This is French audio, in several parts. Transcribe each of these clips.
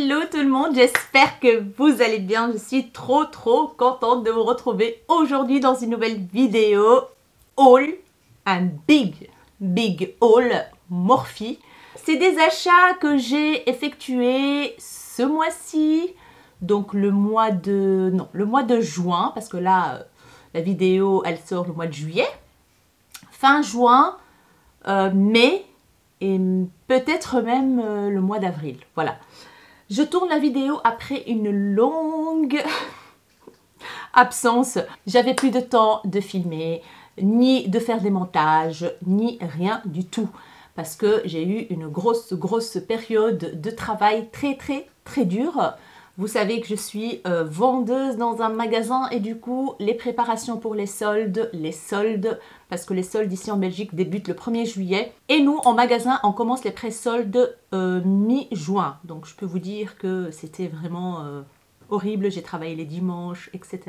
Hello tout le monde, j'espère que vous allez bien. Je suis trop contente de vous retrouver aujourd'hui dans une nouvelle vidéo haul, un big haul Morphe. C'est des achats que j'ai effectués ce mois-ci, donc le mois de juin, parce que là la vidéo elle sort le mois de juillet, fin juin, mai et peut-être même le mois d'avril. Voilà. Je tourne la vidéo après une longue absence. J'avais plus de temps de filmer, ni de faire des montages, ni rien du tout. Parce que j'ai eu une grosse période de travail très dure. Vous savez que je suis vendeuse dans un magasin et du coup, les préparations pour les soldes, parce que les soldes ici en Belgique débutent le 1er juillet. Et nous, en magasin, on commence les pré-soldes mi-juin. Donc, je peux vous dire que c'était vraiment horrible. J'ai travaillé les dimanches, etc.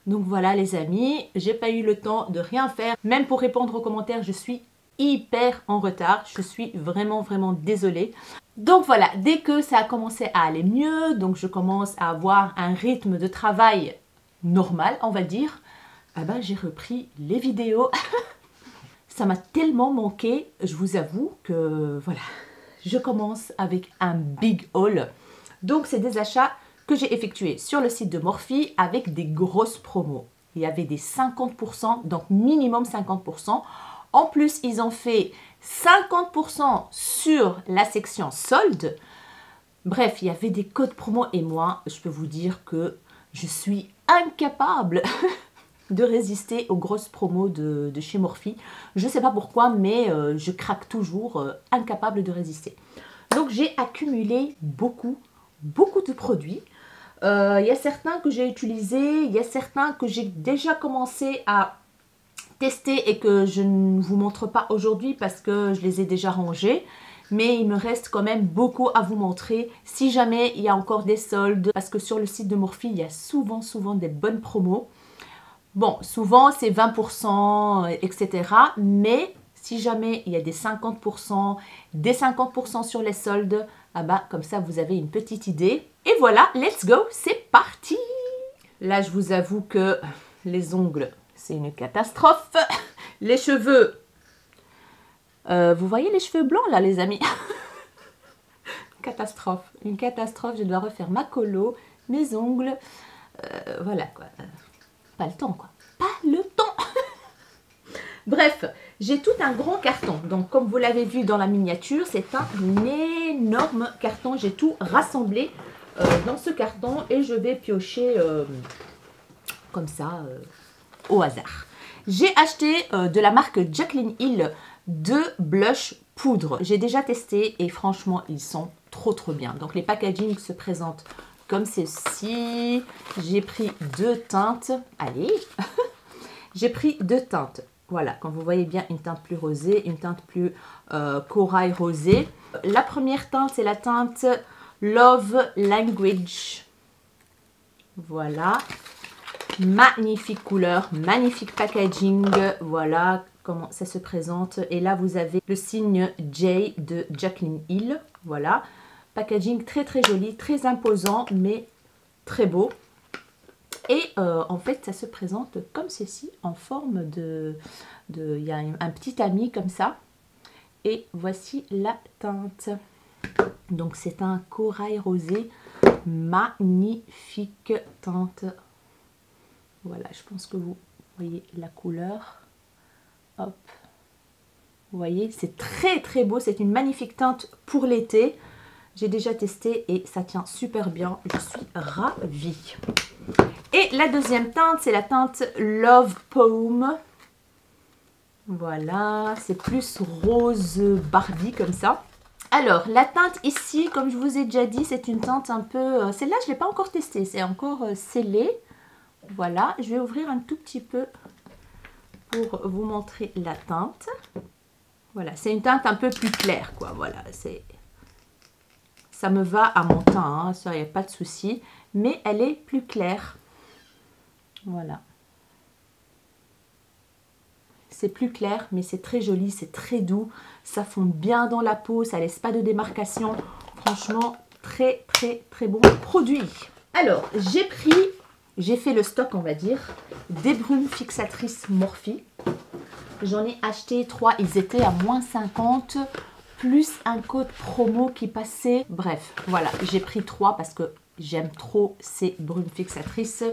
Donc voilà les amis, j'ai pas eu le temps de rien faire. Même pour répondre aux commentaires, je suis hyper en retard. Je suis vraiment désolée. Donc voilà, dès que ça a commencé à aller mieux, donc je commence à avoir un rythme de travail normal, on va dire, ah ben, j'ai repris les vidéos. Ça m'a tellement manqué, je vous avoue que voilà, je commence avec un big haul. Donc c'est des achats que j'ai effectués sur le site de Morphe avec des grosses promos. Il y avait des 50%, donc minimum 50%. En plus, ils ont fait 50% sur la section solde. Bref, il y avait des codes promo et moi, je peux vous dire que je suis incapable de résister aux grosses promos de chez Morphe. Je ne sais pas pourquoi, mais je craque toujours, incapable de résister. Donc, j'ai accumulé beaucoup de produits. Il y a certains que j'ai utilisés, il y a certains que j'ai déjà commencé à tester et que je ne vous montre pas aujourd'hui parce que je les ai déjà rangés. Mais il me reste quand même beaucoup à vous montrer si jamais il y a encore des soldes. Parce que sur le site de Morphe, il y a souvent des bonnes promos. Bon, souvent c'est 20%, etc. Mais si jamais il y a des 50%, des 50% sur les soldes, ah bah, comme ça vous avez une petite idée. Et voilà, let's go, c'est parti! Là, je vous avoue que les ongles, c'est une catastrophe. Les cheveux, vous voyez les cheveux blancs là, les amis? Catastrophe, une catastrophe. Je dois refaire ma colo, mes ongles. Voilà quoi. Pas le temps quoi. Pas le temps. Bref, j'ai tout un grand carton. Donc, comme vous l'avez vu dans la miniature, c'est un énorme carton. J'ai tout rassemblé dans ce carton et je vais piocher comme ça au hasard. J'ai acheté de la marque Jaclyn Hill 2 blush poudre. J'ai déjà testé et franchement, ils sont trop bien. Donc, les packaging se présentent comme ceci. J'ai pris 2 teintes. Allez, j'ai pris 2 teintes. Voilà, quand vous voyez bien, une teinte plus rosée, une teinte plus corail rosé. La première teinte, c'est la teinte Love Language. Voilà. Magnifique couleur, magnifique packaging. Voilà comment ça se présente. Et là, vous avez le signe J de Jaclyn Hill. Voilà. Packaging très joli, très imposant, mais très beau. Et en fait, ça se présente comme ceci, en forme il y a un petit tamis comme ça. Et voici la teinte. Donc, c'est un corail rosé. Magnifique teinte. Voilà, je pense que vous voyez la couleur. Hop. Vous voyez, c'est très beau. C'est une magnifique teinte pour l'été. J'ai déjà testé et ça tient super bien. Je suis ravie. Et la deuxième teinte, c'est la teinte Love Poem. Voilà, c'est plus rose Barbie comme ça. Alors, la teinte ici, comme je vous ai déjà dit, c'est une teinte un peu... Celle-là, je ne l'ai pas encore testée, c'est encore scellé. Voilà, je vais ouvrir un tout petit peu pour vous montrer la teinte. Voilà, c'est une teinte un peu plus claire, quoi. Voilà, ça me va à mon teint, hein, ça, il n'y a pas de souci. Mais elle est plus claire. Voilà. C'est plus clair, mais c'est très joli, c'est très doux. Ça fond bien dans la peau, ça laisse pas de démarcation. Franchement, très bon produit. Alors, j'ai fait le stock, on va dire, des brumes fixatrices Morphe. J'en ai acheté 3, ils étaient à moins 50, plus un code promo qui passait. Bref, voilà, j'ai pris 3 parce que j'aime trop ces brumes fixatrices.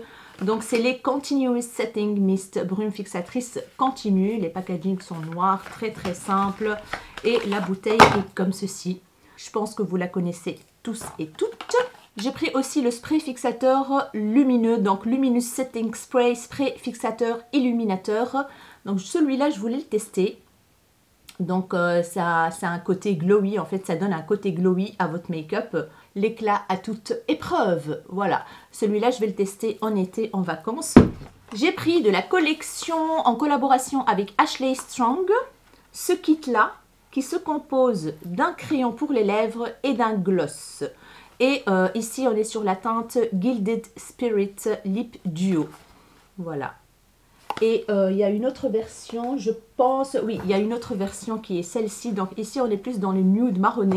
Donc, c'est les Continuous Setting Mist brumes fixatrices continues. Les packagings sont noirs, très simple. Et la bouteille est comme ceci. Je pense que vous la connaissez tous et toutes. J'ai pris aussi le spray fixateur lumineux, donc Luminous Setting Spray, spray fixateur illuminateur. Donc celui-là, je voulais le tester. Donc ça a un côté glowy, en fait ça donne un côté glowy à votre make-up. L'éclat à toute épreuve, voilà. Celui-là, je vais le tester en été, en vacances. J'ai pris de la collection en collaboration avec Ashley Strong, ce kit-là, qui se compose d'un crayon pour les lèvres et d'un gloss. Et ici, on est sur la teinte Gilded Spirit Lip Duo. Voilà. Et il y a une autre version, je pense... Oui, il y a une autre version qui est celle-ci. Donc ici, on est plus dans le nude marronné.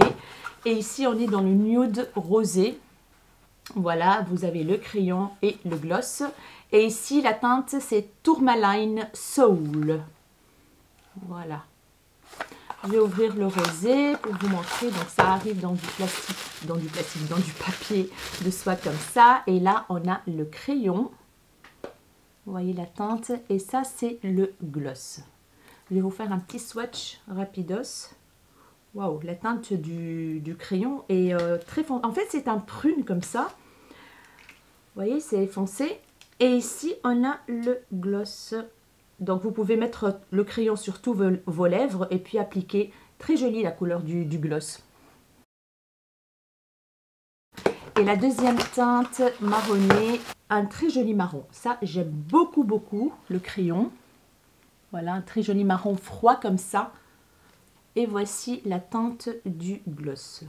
Et ici, on est dans le nude rosé. Voilà, vous avez le crayon et le gloss. Et ici, la teinte, c'est Tourmaline Soul. Voilà. Je vais ouvrir le rosé pour vous montrer. Donc, ça arrive dans du plastique, dans du papier de soie comme ça. Et là, on a le crayon. Vous voyez la teinte. Et ça, c'est le gloss. Je vais vous faire un petit swatch rapidos. Waouh, la teinte du crayon est très foncée. En fait, c'est un prune comme ça. Vous voyez, c'est foncé. Et ici, on a le gloss. Donc, vous pouvez mettre le crayon sur tous vos lèvres et puis appliquer. Très jolie la couleur du gloss. Et la deuxième teinte marronnée, un très joli marron. Ça, j'aime beaucoup le crayon. Voilà, un très joli marron froid comme ça. Et voici la teinte du gloss.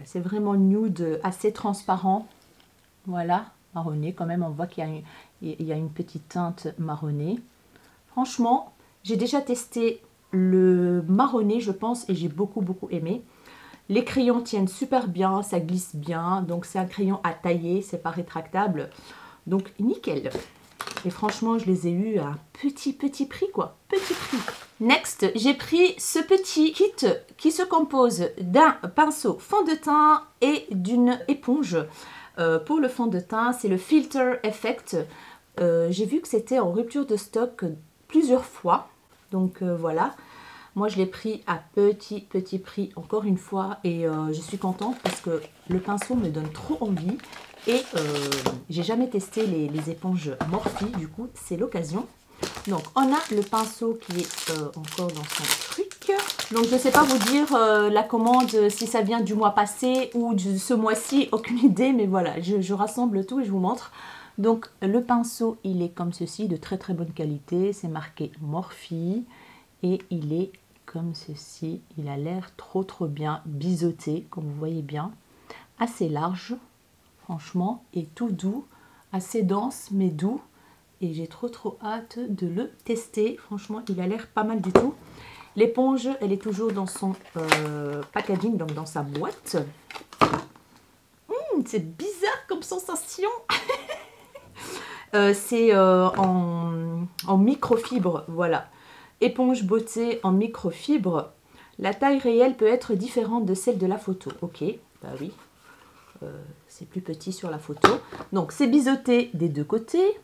C'est vraiment nude, assez transparent. Voilà, marronné quand même. On voit qu'il y a une petite teinte marronnée. Franchement, j'ai déjà testé le marronné, je pense, et j'ai beaucoup aimé. Les crayons tiennent super bien, ça glisse bien. Donc, c'est un crayon à tailler, c'est pas rétractable. Donc, nickel. Et franchement, je les ai eus à petit prix, quoi. Petit prix. Next, j'ai pris ce petit kit qui se compose d'un pinceau fond de teint et d'une éponge. Pour le fond de teint, c'est le Filter Effect. J'ai vu que c'était en rupture de stock plusieurs fois. Donc voilà. Moi, je l'ai pris à petit prix, encore une fois. Et je suis contente parce que le pinceau me donne trop envie. Et j'ai jamais testé les éponges Morphe. Du coup, c'est l'occasion. Donc, on a le pinceau qui est encore dans son truc. Donc, je ne sais pas vous dire la commande, si ça vient du mois passé ou de ce mois-ci. Aucune idée, mais voilà, je rassemble tout et je vous montre. Donc, le pinceau, il est comme ceci, de très bonne qualité. C'est marqué Morphe. Et il est comme ceci. Il a l'air trop bien biseauté, comme vous voyez bien. Assez large, franchement, et tout doux. Assez dense, mais doux. Et j'ai trop hâte de le tester. Franchement, il a l'air pas mal du tout. L'éponge, elle est toujours dans son packaging, donc dans sa boîte. C'est bizarre comme sensation. C'est en microfibre, voilà. Éponge beauté en microfibre. La taille réelle peut être différente de celle de la photo. Ok, bah oui. C'est plus petit sur la photo. Donc, c'est biseauté des deux côtés.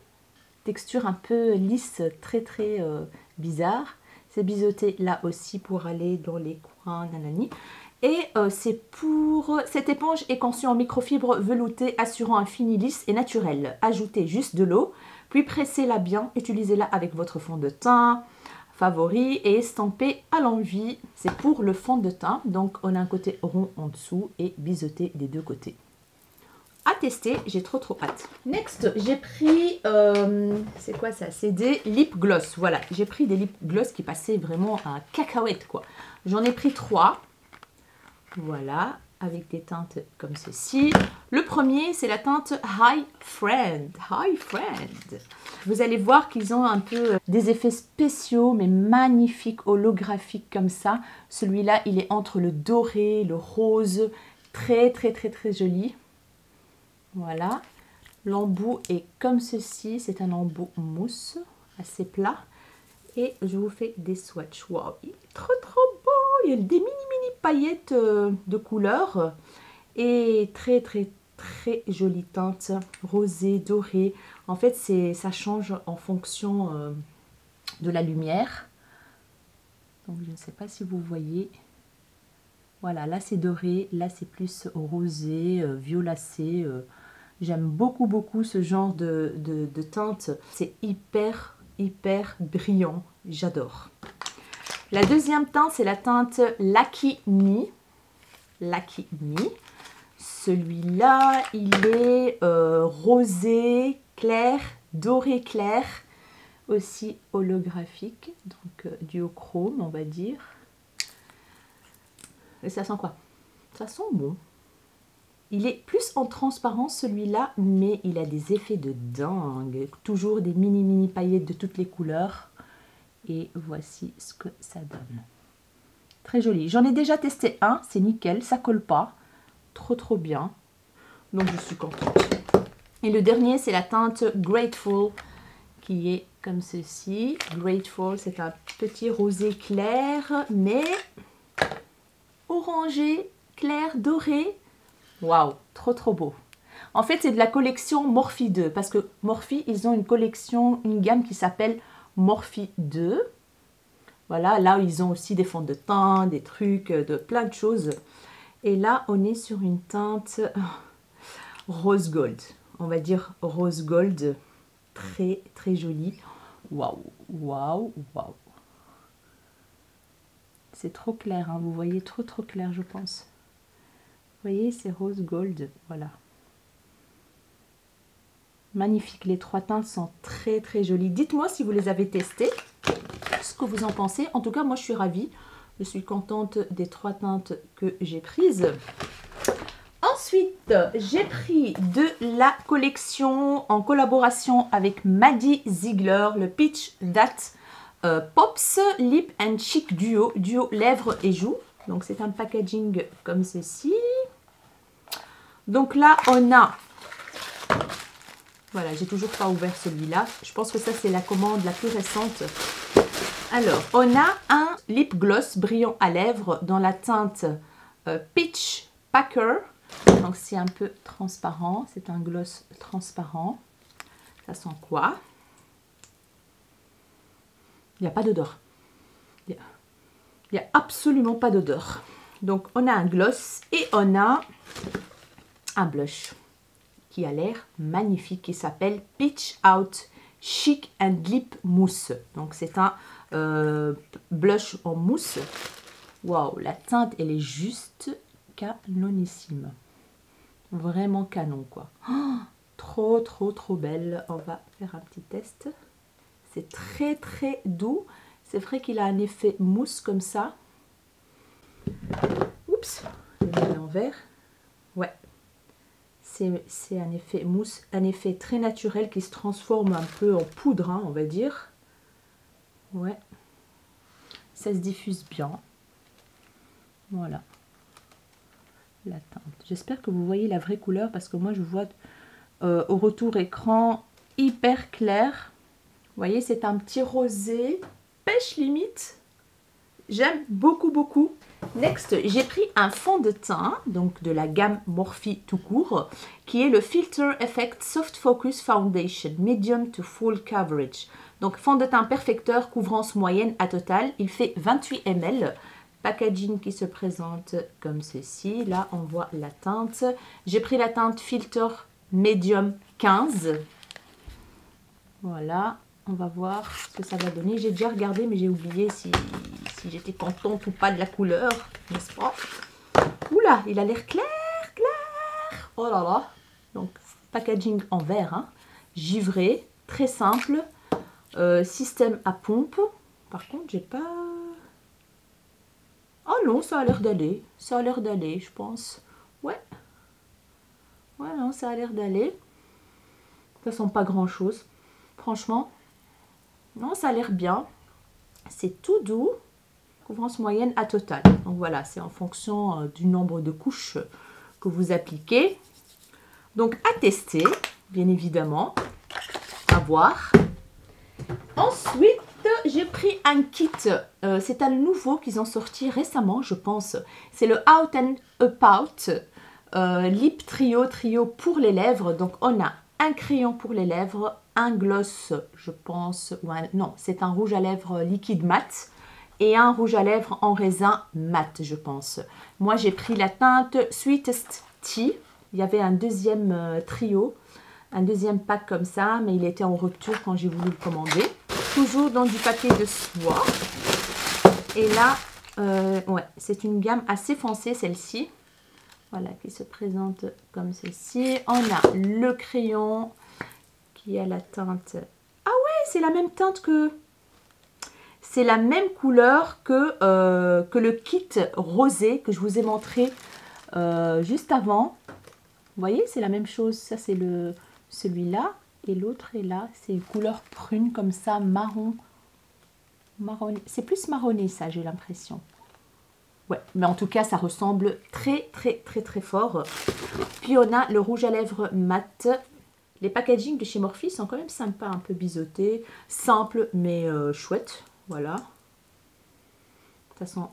Texture un peu lisse, très bizarre. C'est biseauté là aussi pour aller dans les coins, nanani. Et cette éponge est conçue en microfibre veloutée, assurant un fini lisse et naturel. Ajoutez juste de l'eau, puis pressez-la bien. Utilisez-la avec votre fond de teint favori et estampez à l'envie. C'est pour le fond de teint. Donc, on a un côté rond en dessous et biseauté des deux côtés. À tester, j'ai trop hâte. Next, j'ai pris, c'est quoi ça? C'est des lip gloss. Voilà, j'ai pris des lip gloss qui passaient vraiment à cacahuète, quoi. J'en ai pris 3. Voilà, avec des teintes comme ceci. Le premier, c'est la teinte High Friend. High Friend. Vous allez voir qu'ils ont un peu des effets spéciaux, mais magnifiques, holographiques comme ça. Celui-là, il est entre le doré, le rose, Très joli. Voilà. L'embout est comme ceci. C'est un embout mousse assez plat. Et je vous fais des swatchs. Waouh, il est trop beau. Il y a des mini paillettes de couleurs. Et très jolie teinte. Rosée, dorée. En fait, ça change en fonction de la lumière. Donc, je ne sais pas si vous voyez. Voilà, là c'est doré, là c'est plus rosé, violacé. J'aime beaucoup ce genre de teinte. C'est hyper brillant, j'adore. La deuxième teinte, c'est la teinte Lucky Me. Lucky Me. Celui-là, il est rosé, clair, doré clair, aussi holographique, donc duochrome on va dire. Et ça sent quoi? Ça sent bon. Il est plus en transparence celui-là, mais il a des effets de dingue. Toujours des mini paillettes de toutes les couleurs. Et voici ce que ça donne. Très joli. J'en ai déjà testé un, c'est nickel, ça colle pas. Trop bien. Donc je suis contente. Et le dernier, c'est la teinte Grateful, qui est comme ceci. Grateful, c'est un petit rosé clair, mais orangé, clair, doré. Waouh, trop beau. En fait, c'est de la collection Morphe 2, parce que Morphe, ils ont une collection, une gamme qui s'appelle Morphe 2. Voilà, là, ils ont aussi des fonds de teint, des trucs, de plein de choses. Et là, on est sur une teinte rose gold. On va dire rose gold, très jolie. Waouh. C'est trop clair, hein, vous voyez, trop clair, je pense. Vous voyez, c'est rose gold, voilà. Magnifique, les trois teintes sont très jolies. Dites-moi si vous les avez testées, ce que vous en pensez. En tout cas, moi, je suis ravie. Je suis contente des trois teintes que j'ai prises. Ensuite, j'ai pris de la collection en collaboration avec Maddie Ziegler, le Peach That Pops Lip and Cheek Duo lèvres et joues. Donc, c'est un packaging comme ceci. Donc là, on a... Voilà, j'ai toujours pas ouvert celui-là. Je pense que ça, c'est la commande la plus récente. Alors, on a un lip gloss brillant à lèvres dans la teinte Peach Packer. Donc, c'est un peu transparent. C'est un gloss transparent. Ça sent quoi? Il n'y a pas d'odeur. Il n'y a absolument pas d'odeur. Donc, on a un gloss et on a un blush qui a l'air magnifique, qui s'appelle Peach Out Chic and Lip Mousse. Donc, c'est un blush en mousse. Waouh, la teinte, elle est juste canonissime. Vraiment canon, quoi. Oh, trop belle. On va faire un petit test. C'est très doux. C'est vrai qu'il a un effet mousse comme ça. Oups, je vais mettre l'envers. Ouais. C'est un effet mousse, un effet très naturel qui se transforme un peu en poudre, hein, on va dire. Ouais. Ça se diffuse bien. Voilà. La teinte. J'espère que vous voyez la vraie couleur parce que moi je vois au retour écran hyper clair. Vous voyez, c'est un petit rosé, pêche limite. J'aime beaucoup. Next, j'ai pris un fond de teint, donc de la gamme Morphe tout court, qui est le Filter Effect Soft Focus Foundation, Medium to Full Coverage. Donc, fond de teint perfecteur, couvrance moyenne à total. Il fait 28 ml. Packaging qui se présente comme ceci. Là, on voit la teinte. J'ai pris la teinte Filter Medium 15. Voilà. On va voir ce que ça va donner. J'ai déjà regardé, mais j'ai oublié si j'étais contente ou pas de la couleur, n'est-ce pas? Oula, il a l'air clair. Oh là là. Donc, packaging en verre, hein. Givré, très simple. Système à pompe. Par contre, j'ai pas... Oh non, ça a l'air d'aller. Ça a l'air d'aller, je pense. Ouais. Ouais, non, ça a l'air d'aller. Ça sent pas grand-chose. Franchement... Non, ça a l'air bien. C'est tout doux. Couvrance moyenne à total. Donc voilà, c'est en fonction du nombre de couches que vous appliquez. Donc à tester, bien évidemment, à voir. Ensuite, j'ai pris un kit, c'est un nouveau qu'ils ont sorti récemment, je pense. C'est le Out and About Lip Trio pour les lèvres. Donc on a un crayon pour les lèvres, un gloss, je pense, non, c'est un rouge à lèvres liquide mat et un rouge à lèvres en raisin mat, je pense. Moi, j'ai pris la teinte Sweetest Tea. Il y avait un deuxième trio, un deuxième pack comme ça, mais il était en rupture quand j'ai voulu le commander. Toujours dans du papier de soie. Et là, ouais, c'est une gamme assez foncée, celle-ci. Voilà, qui se présente comme ceci. On a le crayon qui a la teinte... Ah ouais, c'est la même teinte que... C'est la même couleur que le kit rosé que je vous ai montré juste avant. Vous voyez, c'est la même chose. Ça, c'est celui-là. Et l'autre est là. C'est une couleur prune comme ça, marron. Marronné. C'est plus marronné, ça, j'ai l'impression. Ouais, mais en tout cas, ça ressemble très fort. Puis, on a le rouge à lèvres mat. Les packaging de chez Morphe sont quand même sympas, un peu biseautés. Simple, mais chouette. Voilà. De toute façon,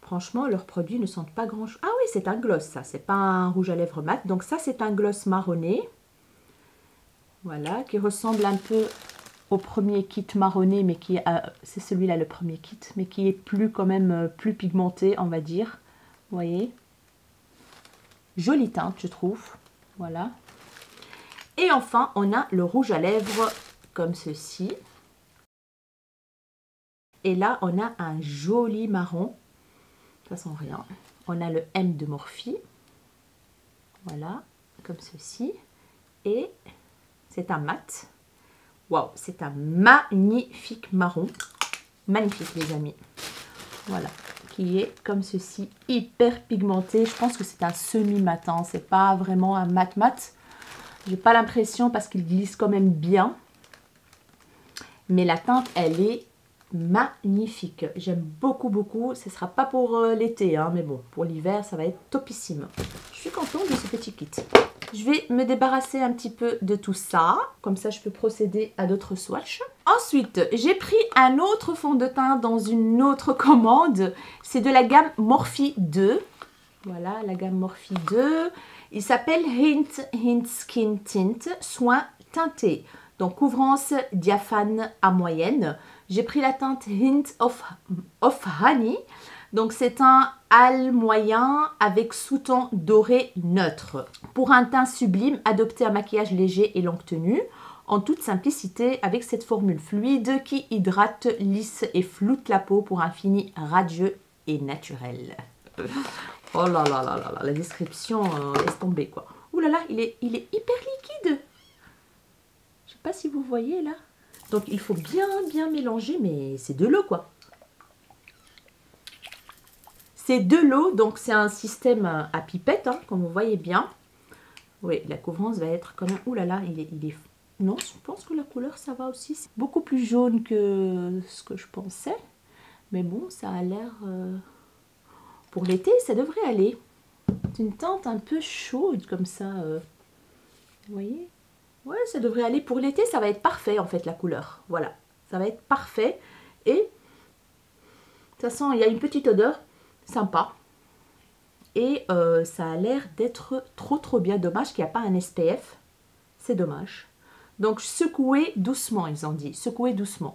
franchement, leurs produits ne sentent pas grand-chose. Ah oui, c'est un gloss, ça. C'est pas un rouge à lèvres mat. Donc ça, c'est un gloss marronné. Voilà, qui ressemble un peu au premier kit marronné, mais qui c'est celui-là le premier kit, mais qui est plus quand même plus pigmenté, on va dire. Vous voyez, jolie teinte, je trouve. Voilà. Et enfin, on a le rouge à lèvres comme ceci. Et là, on a un joli marron. De toute façon, rien. On a le M de Morphe. Voilà, comme ceci. Et c'est un mat. Waouh, c'est un magnifique marron. Magnifique, les amis. Voilà, qui est comme ceci, hyper pigmenté. Je pense que c'est un semi-matin. C'est pas vraiment un mat-mat. J'ai pas l'impression parce qu'il glisse quand même bien. Mais la teinte, elle est magnifique. J'aime beaucoup. Ce sera pas pour l'été, hein, mais bon, pour l'hiver, ça va être topissime. Je suis contente de ce petit kit. Je vais me débarrasser un petit peu de tout ça. Comme ça, je peux procéder à d'autres swatchs. Ensuite, j'ai pris un autre fond de teint dans une autre commande. C'est de la gamme Morphe 2. Voilà, la gamme Morphe 2. Il s'appelle Hint Skin Tint, soin teinté. Donc, couvrance diaphane à moyenne. J'ai pris la teinte Hint of Honey. Donc, c'est un hâle moyen avec sous-ton doré neutre. Pour un teint sublime, adoptez un maquillage léger et longue tenue. En toute simplicité, avec cette formule fluide qui hydrate, lisse et floute la peau pour un fini radieux et naturel. Oh là là là là, la description laisse tomber quoi. Ouh là là, il est hyper liquide. Je sais pas si vous voyez là. Donc il faut bien mélanger, mais c'est de l'eau quoi. C'est de l'eau, donc c'est un système à pipette, hein, comme vous voyez bien. Oui, la couvrance va être quand même... Ouh là là, il est... Non, je pense que la couleur, ça va aussi. C'est beaucoup plus jaune que ce que je pensais. Mais bon, ça a l'air... Pour l'été, ça devrait aller. C'est une teinte un peu chaude, comme ça. Vous voyez? Ouais, ça devrait aller. Pour l'été, ça va être parfait, en fait, la couleur. Voilà, ça va être parfait. Et, de toute façon, il y a une petite odeur sympa. Et ça a l'air d'être trop bien. Dommage qu'il n'y a pas un SPF. C'est dommage. Donc, secouez doucement, ils ont dit. Secouez doucement.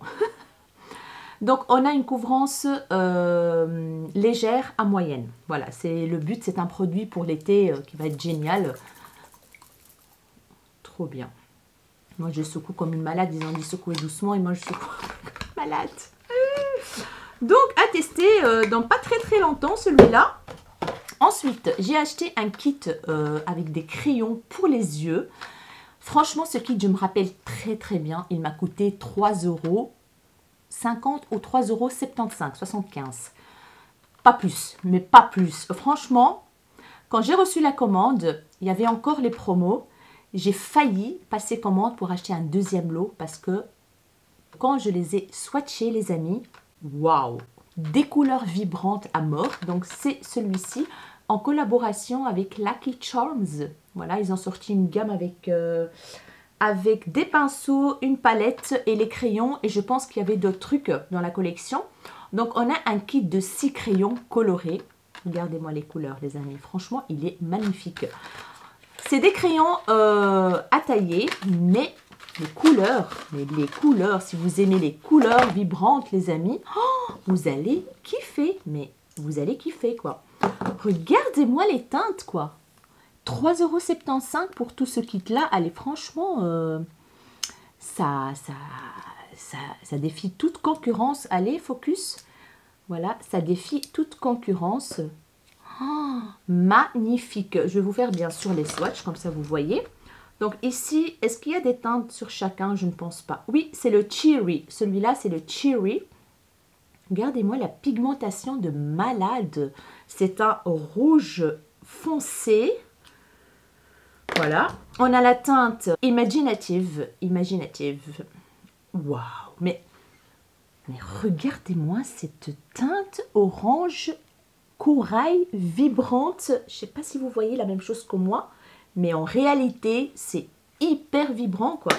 Donc, on a une couvrance légère à moyenne. Voilà, c'est le but. C'est un produit pour l'été qui va être génial. Trop bien. Moi, je secoue comme une malade. Ils ont dit secouer doucement et moi, je secoue comme une malade. Donc, à tester dans pas très longtemps, celui-là. Ensuite, j'ai acheté un kit avec des crayons pour les yeux. Franchement, ce kit, je me rappelle très bien. Il m'a coûté 3,50 € ou 3,75 €, 75. Pas plus, mais pas plus. Franchement, quand j'ai reçu la commande, il y avait encore les promos. J'ai failli passer commande pour acheter un deuxième lot parce que quand je les ai swatchés, les amis, waouh! Des couleurs vibrantes à mort. Donc, c'est celui-ci. en collaboration avec Lucky Charms. Voilà, ils ont sorti une gamme avec des pinceaux, une palette et les crayons. Et je pense qu'il y avait d'autres trucs dans la collection. Donc, on a un kit de 6 crayons colorés. Regardez-moi les couleurs, les amis. Franchement, il est magnifique. C'est des crayons à tailler, mais les couleurs, si vous aimez les couleurs vibrantes, les amis, oh, vous allez kiffer. Mais vous allez kiffer, quoi. Regardez-moi les teintes, quoi. 3,75 € pour tout ce kit-là. Allez, franchement, ça défie toute concurrence. Allez, focus. Voilà, ça défie toute concurrence. Oh, magnifique. Je vais vous faire bien sûr les swatchs, comme ça vous voyez. Donc ici, est-ce qu'il y a des teintes sur chacun? Je ne pense pas. Oui, c'est le Cherry. Celui-là, c'est le Cherry. Regardez-moi la pigmentation de malade. C'est un rouge foncé. Voilà. On a la teinte Imaginative. Waouh. Mais regardez-moi cette teinte orange corail vibrante. Je ne sais pas si vous voyez la même chose que moi. Mais en réalité, c'est hyper vibrant, quoi.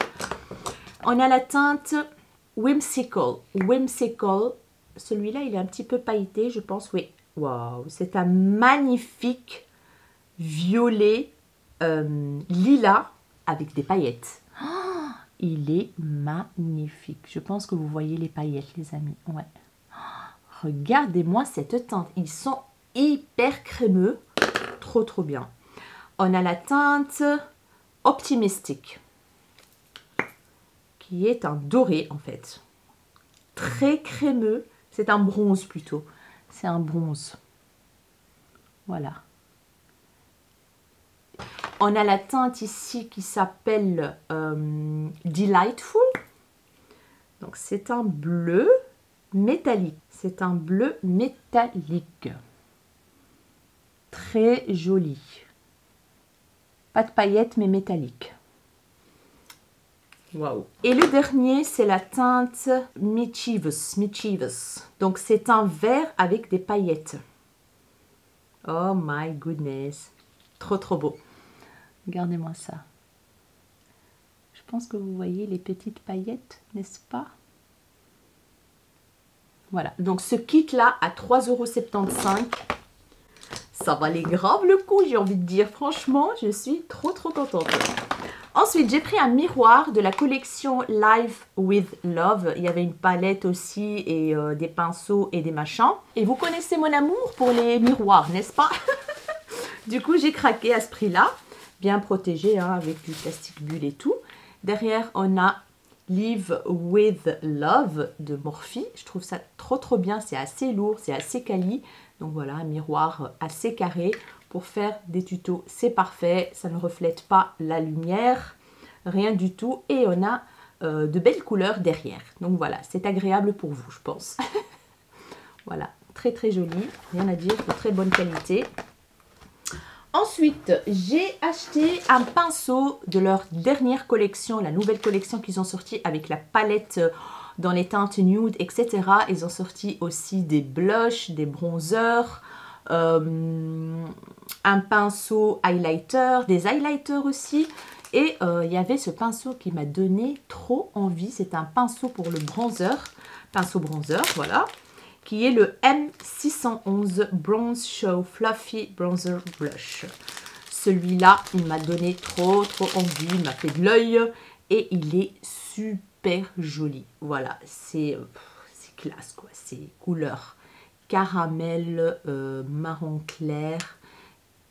On a la teinte Whimsical. Celui-là, il est un petit peu pailleté, je pense. Oui. Waouh. C'est un magnifique violet lilas avec des paillettes. Oh, il est magnifique. Je pense que vous voyez les paillettes, les amis. Ouais. Oh, regardez-moi cette teinte. Ils sont hyper crémeux. Trop, trop bien. On a la teinte Optimistic, qui est un doré, en fait. Très crémeux. C'est un bronze, plutôt. C'est un bronze. Voilà. On a la teinte ici qui s'appelle Delightful. Donc, c'est un bleu métallique. C'est un bleu métallique. Très joli. Pas de paillettes, mais métallique. Waouh. Et le dernier, c'est la teinte Mischievous. Donc, c'est un vert avec des paillettes. Oh my goodness. Trop, trop beau. Regardez-moi ça. Je pense que vous voyez les petites paillettes, n'est-ce pas? Voilà. Donc, ce kit-là, à 3,75 €. Ça valait grave le coup, j'ai envie de dire. Franchement, je suis trop, trop contente. Ensuite, j'ai pris un miroir de la collection Live with Love. Il y avait une palette aussi et des pinceaux et des machins. Et vous connaissez mon amour pour les miroirs, n'est-ce pas? Du coup, j'ai craqué à ce prix-là. Bien protégé, hein, avec du plastique bulle et tout. Derrière, on a Live with Love de Morphe. Je trouve ça trop, trop bien. C'est assez lourd, c'est assez quali. Donc voilà, un miroir assez carré pour faire des tutos. C'est parfait, ça ne reflète pas la lumière, rien du tout. Et on a de belles couleurs derrière. Donc voilà, c'est agréable pour vous, je pense. Voilà, très très joli, rien à dire, de très bonne qualité. Ensuite, j'ai acheté un pinceau de leur dernière collection, la nouvelle collection qu'ils ont sortie avec la palette dans les teintes nude, etc. Ils ont sorti aussi des blushs, des bronzers, un pinceau highlighter, des highlighters aussi. Et il y avait ce pinceau qui m'a donné trop envie. C'est un pinceau pour le bronzer, pinceau bronzer, voilà, qui est le M611 Bronze Show Fluffy Bronzer Blush. Celui-là, il m'a donné trop envie, il m'a fait de l'œil et il est super joli. Voilà, c'est classe quoi, c'est couleur caramel marron clair,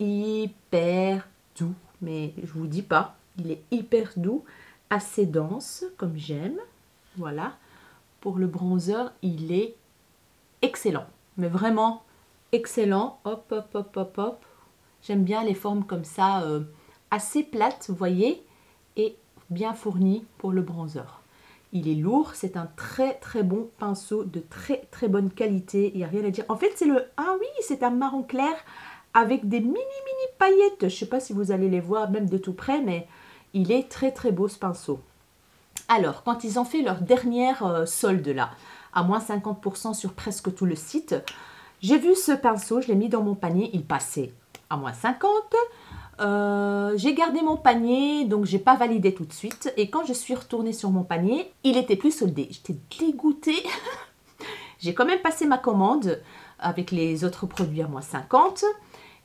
hyper doux, mais je vous dis pas, il est hyper doux, assez dense comme j'aime. Voilà, pour le bronzer, il est excellent, mais vraiment excellent. Hop, hop, hop, hop, hop. J'aime bien les formes comme ça, assez plates, vous voyez, et bien fournies pour le bronzer. Il est lourd, c'est un très bon pinceau de très bonne qualité, il n'y a rien à dire. En fait, c'est le... Ah oui, c'est un marron clair avec des mini paillettes. Je ne sais pas si vous allez les voir même de tout près, mais il est très beau ce pinceau. Alors, quand ils ont fait leur dernière solde là, à moins 50% sur presque tout le site, j'ai vu ce pinceau, je l'ai mis dans mon panier, il passait à moins 50. J'ai gardé mon panier, donc j'ai pas validé tout de suite. Et quand je suis retournée sur mon panier, il était plus soldé. J'étais dégoûtée. J'ai quand même passé ma commande avec les autres produits à moins 50.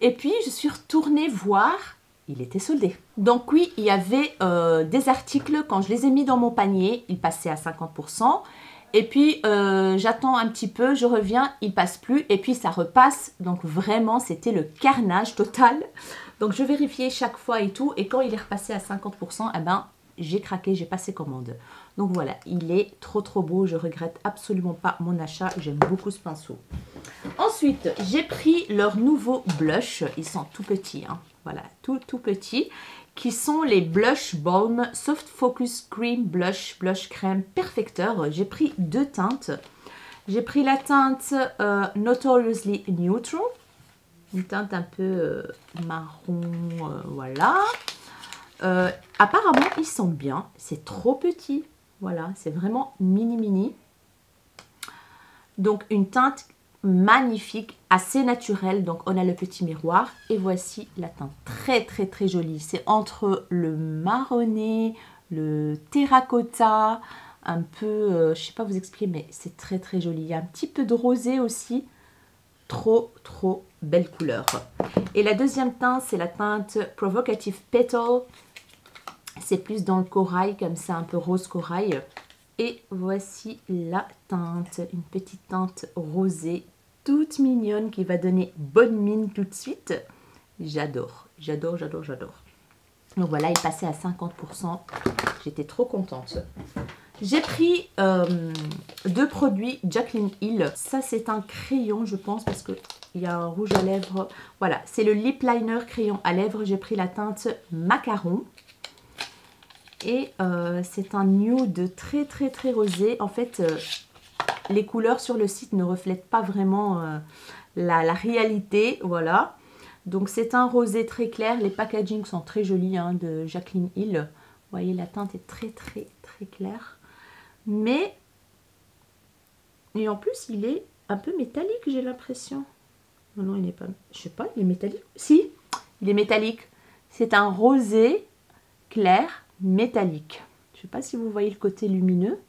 Et puis, je suis retournée voir, il était soldé. Donc oui, il y avait des articles, quand je les ai mis dans mon panier, ils passaient à 50%. Et puis, j'attends un petit peu, je reviens, il ne passe plus. Et puis, ça repasse. Donc vraiment, c'était le carnage total. Donc, je vérifiais chaque fois et tout. Et quand il est repassé à 50%, eh ben, j'ai craqué, j'ai passé commande. Donc voilà, il est trop trop beau. Je regrette absolument pas mon achat. J'aime beaucoup ce pinceau. Ensuite, j'ai pris leur nouveau blush. Ils sont tout petits, hein. Voilà, tout petits. Qui sont les Blush Balm Soft Focus Cream Blush Crème Perfecteur. J'ai pris deux teintes. J'ai pris la teinte Notoriously Neutral. Une teinte un peu marron, voilà. Apparemment, ils sentent bien. C'est trop petit. Voilà, c'est vraiment mini. Donc, une teinte magnifique, assez naturelle. Donc, on a le petit miroir. Et voici la teinte. Très jolie. C'est entre le marronné, le terracotta, un peu, je sais pas vous expliquer, mais c'est très joli. Il y a un petit peu de rosé aussi. Trop belle couleur. Et la deuxième teinte, c'est la teinte Provocative Petal. C'est plus dans le corail, comme ça, un peu rose corail. Et voici la teinte, une petite teinte rosée, toute mignonne, qui va donner bonne mine tout de suite. J'adore. Donc voilà, il passait à 50%. J'étais trop contente. J'ai pris deux produits Jaclyn Hill. Ça, c'est un crayon, je pense, parce qu'il y a un rouge à lèvres. Voilà, c'est le lip liner crayon à lèvres. J'ai pris la teinte Macaron. Et c'est un nude très rosé. En fait, les couleurs sur le site ne reflètent pas vraiment la réalité. Voilà. Donc, c'est un rosé très clair. Les packagings sont très jolis, hein, de Jaclyn Hill. Vous voyez, la teinte est très claire. Mais, et en plus, il est un peu métallique, j'ai l'impression. Non, il n'est pas, je sais pas, il est métallique. Si, il est métallique. C'est un rosé clair métallique. Je ne sais pas si vous voyez le côté lumineux.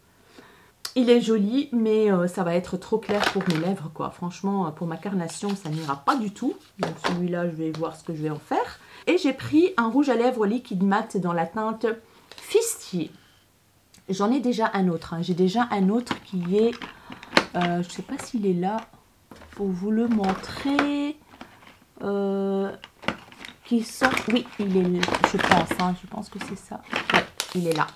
Il est joli, mais ça va être trop clair pour mes lèvres, quoi. Franchement, pour ma carnation, ça n'ira pas du tout. Donc celui-là, je vais voir ce que je vais en faire. Et j'ai pris un rouge à lèvres liquide mat dans la teinte Fistier. J'en ai déjà un autre. Hein. J'ai déjà un autre qui est... je ne sais pas s'il est là pour vous le montrer. Qui sont... Oui, il est là, je pense. Hein. Je pense que c'est ça. Ouais, il est là.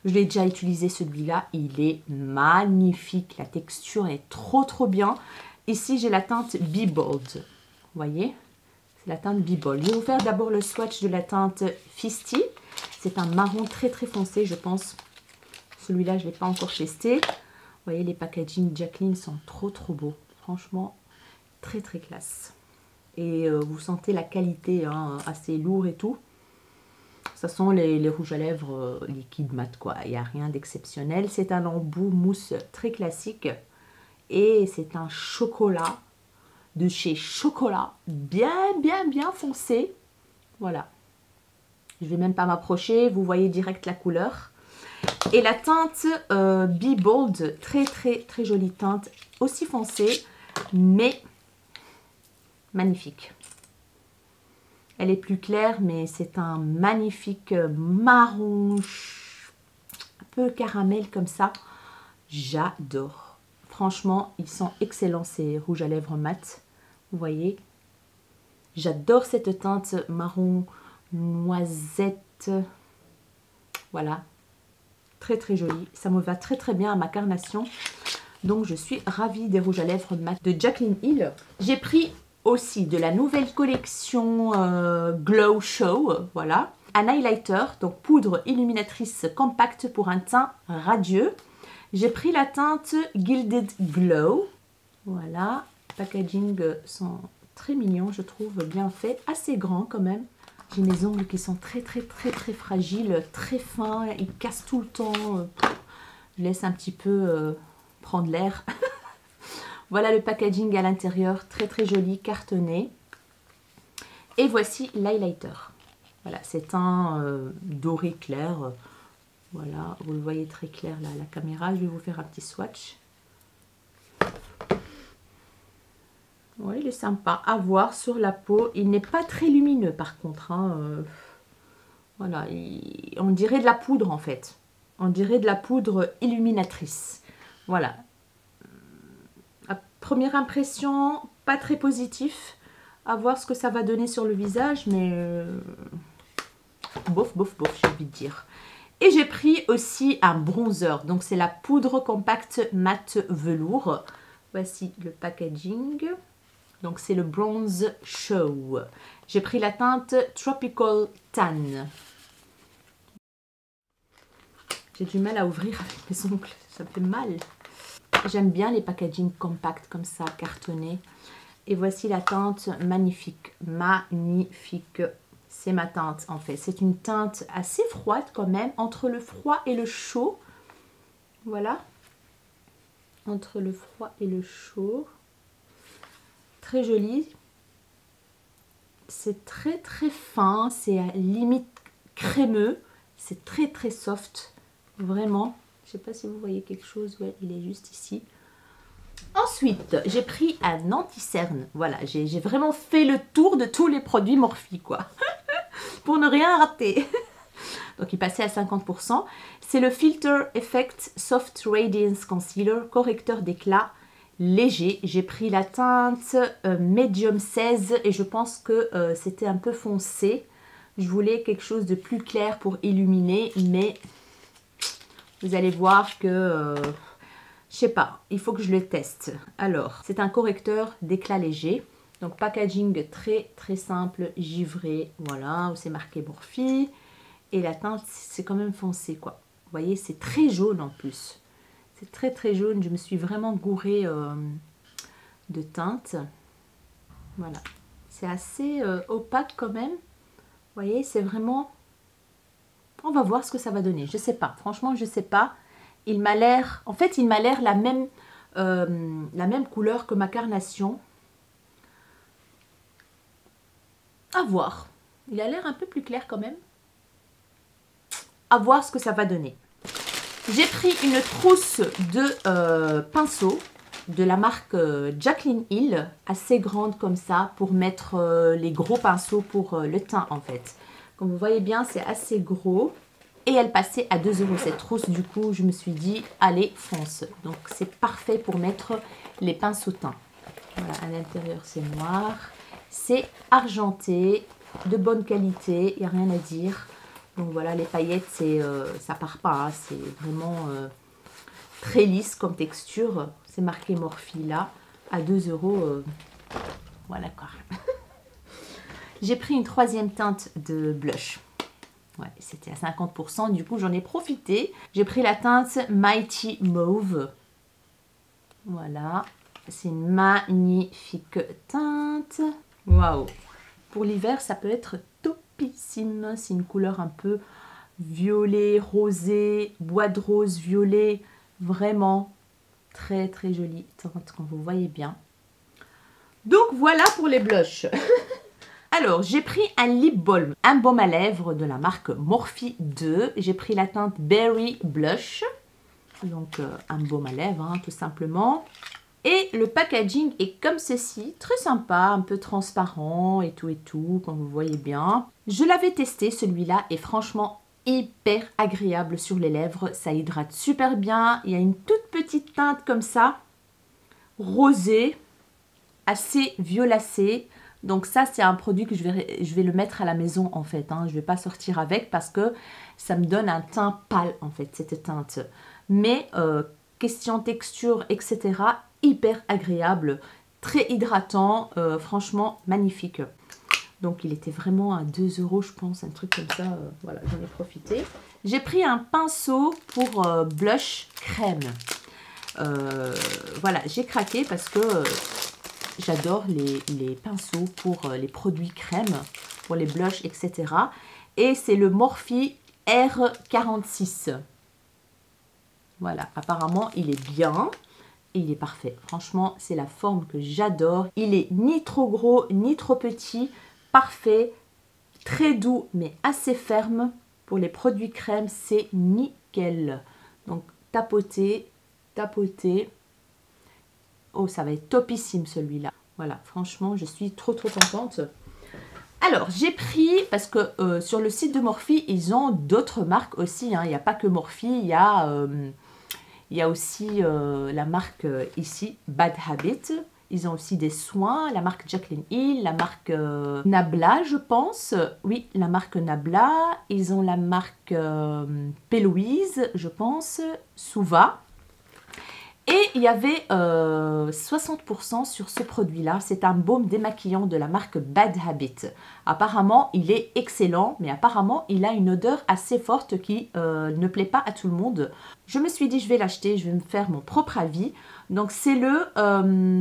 Je l'ai déjà utilisé celui-là. Il est magnifique. La texture est trop bien. Ici, j'ai la teinte Be Bold. Vous voyez? C'est la teinte Be Bold. Je vais vous faire d'abord le swatch de la teinte Fisty. C'est un marron très foncé, je pense. Celui-là, je ne l'ai pas encore testé. Vous voyez, les packaging Jaclyn sont trop beaux. Franchement, très classe. Et vous sentez la qualité, hein, assez lourd et tout. Ça sent les rouges à lèvres liquide mat, quoi. Il n'y a rien d'exceptionnel. C'est un embout mousse très classique. Et c'est un chocolat de chez Chocolat. Bien foncé. Voilà. Je ne vais même pas m'approcher. Vous voyez direct la couleur. Et la teinte Be Bold, très jolie teinte, aussi foncée, mais magnifique. Elle est plus claire, mais c'est un magnifique marron, un peu caramel comme ça. J'adore. Franchement, ils sont excellents, ces rouges à lèvres mat. Vous voyez, j'adore cette teinte marron noisette. Voilà. Très jolie. Ça me va très bien à ma carnation. Donc, je suis ravie des rouges à lèvres mat de Jaclyn Hill. J'ai pris aussi de la nouvelle collection Glow Show. Voilà. Un highlighter, donc poudre illuminatrice compacte pour un teint radieux. J'ai pris la teinte Gilded Glow. Voilà. Les packaging sont très mignons, je trouve, bien fait. Assez grand quand même. J'ai mes ongles qui sont très fragiles, très fins, ils cassent tout le temps. Je laisse un petit peu prendre l'air. Voilà le packaging à l'intérieur, très joli, cartonné. Et voici l'highlighter. Voilà, c'est un doré clair. Voilà, vous le voyez très clair là à la caméra. Je vais vous faire un petit swatch. Oui, il est sympa à voir sur la peau. Il n'est pas très lumineux par contre. Hein. Voilà, on dirait de la poudre en fait. On dirait de la poudre illuminatrice. Voilà. À première impression, pas très positif. À voir ce que ça va donner sur le visage, mais bof, bof, bof, j'ai envie de dire. Et j'ai pris aussi un bronzer. Donc c'est la poudre compacte mat velours. Voici le packaging. Donc c'est le Bronze Show. J'ai pris la teinte Tropical Tan. J'ai du mal à ouvrir avec mes ongles, ça me fait mal. J'aime bien les packagings compacts comme ça, cartonnés. Et voici la teinte magnifique, magnifique. C'est ma teinte en fait. C'est une teinte assez froide quand même, entre le froid et le chaud. Voilà. Entre le froid et le chaud. Très joli. C'est très très fin, c'est à limite crémeux. C'est très très soft, vraiment. Je ne sais pas si vous voyez quelque chose, ouais, il est juste ici. Ensuite, j'ai pris un anti-cerne. Voilà, j'ai vraiment fait le tour de tous les produits Morphe, quoi. Pour ne rien rater. Donc, il passait à 50%. C'est le Filter Effect Soft Radiance Concealer, correcteur d'éclat léger. J'ai pris la teinte Medium 16 et je pense que c'était un peu foncé. Je voulais quelque chose de plus clair pour illuminer, mais vous allez voir que, je sais pas, il faut que je le teste. Alors, c'est un correcteur d'éclat léger. Donc, packaging très très simple, givré, voilà, où c'est marqué Morphe. Et la teinte, c'est quand même foncé, quoi. Vous voyez, c'est très jaune en plus. C'est très très jaune. Je me suis vraiment gourée de teinte. Voilà. C'est assez opaque quand même. Vous voyez, c'est vraiment... On va voir ce que ça va donner. Je sais pas. Franchement, je sais pas. Il m'a l'air... En fait, il m'a l'air la même couleur que ma carnation. À voir. Il a l'air un peu plus clair quand même. À voir ce que ça va donner. J'ai pris une trousse de pinceaux de la marque Jaclyn Hill, assez grande comme ça, pour mettre les gros pinceaux pour le teint en fait. Comme vous voyez bien, c'est assez gros. Et elle passait à 2 € cette trousse, du coup je me suis dit, allez fonce. Donc c'est parfait pour mettre les pinceaux teint. Voilà, à l'intérieur c'est noir. C'est argenté, de bonne qualité, il n'y a rien à dire. Donc voilà, les paillettes, ça part pas, hein, c'est vraiment très lisse comme texture. C'est marqué Morphe là, à 2 €. Voilà quoi. J'ai pris une troisième teinte de blush. Ouais, c'était à 50%, du coup j'en ai profité. J'ai pris la teinte Mighty Mauve. Voilà, c'est une magnifique teinte. Waouh! Pour l'hiver, ça peut être topissime. C'est une couleur un peu violet, rosé, bois de rose, violet. Vraiment très très jolie teinte, comme vous voyez bien. Donc voilà pour les blushs. Alors, j'ai pris un lip balm, un baume à lèvres de la marque Morphe 2. J'ai pris la teinte Berry Blush. Donc, un baume à lèvres, hein, tout simplement. Et le packaging est comme ceci, très sympa, un peu transparent et tout, comme vous voyez bien. Je l'avais testé celui-là et franchement hyper agréable sur les lèvres, ça hydrate super bien. Il y a une toute petite teinte comme ça, rosée, assez violacée. Donc ça c'est un produit que je vais le mettre à la maison en fait, hein. Je ne vais pas sortir avec parce que ça me donne un teint pâle en fait, cette teinte. Mais question texture, etc., hyper agréable, très hydratant, franchement magnifique. Donc il était vraiment à 2 € je pense, un truc comme ça, voilà, j'en ai profité. J'ai pris un pinceau pour blush crème. Voilà, j'ai craqué parce que j'adore les pinceaux pour les produits crème, pour les blushs, etc. Et c'est le Morphe R46. Voilà, apparemment il est bien. Et il est parfait. Franchement, c'est la forme que j'adore. Il est ni trop gros, ni trop petit. parfait, très doux mais assez ferme. Pour les produits crème, c'est nickel. Donc tapoter, tapoter. Oh, ça va être topissime celui-là. Voilà, franchement, je suis trop contente. Alors, j'ai pris, parce que sur le site de Morphe, ils ont d'autres marques aussi. Hein. Il n'y a pas que Morphe, il y a aussi la marque ici, Bad Habit. Ils ont aussi des soins, la marque Jaclyn Hill, la marque Nabla, je pense. Oui, la marque Nabla. Ils ont la marque P. je pense, Suva. Et il y avait 60% sur ce produit-là. C'est un baume démaquillant de la marque Bad Habit. Apparemment, il est excellent, mais apparemment, il a une odeur assez forte qui ne plaît pas à tout le monde. Je me suis dit, je vais l'acheter, je vais me faire mon propre avis. Donc, c'est le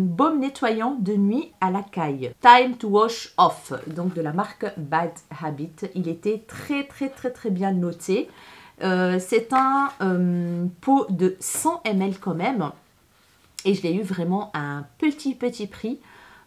baume nettoyant de nuit à la caille. Time to wash off, donc de la marque Bad Habit. Il était très bien noté. C'est un pot de 100 ml quand même. Et je l'ai eu vraiment à un petit prix.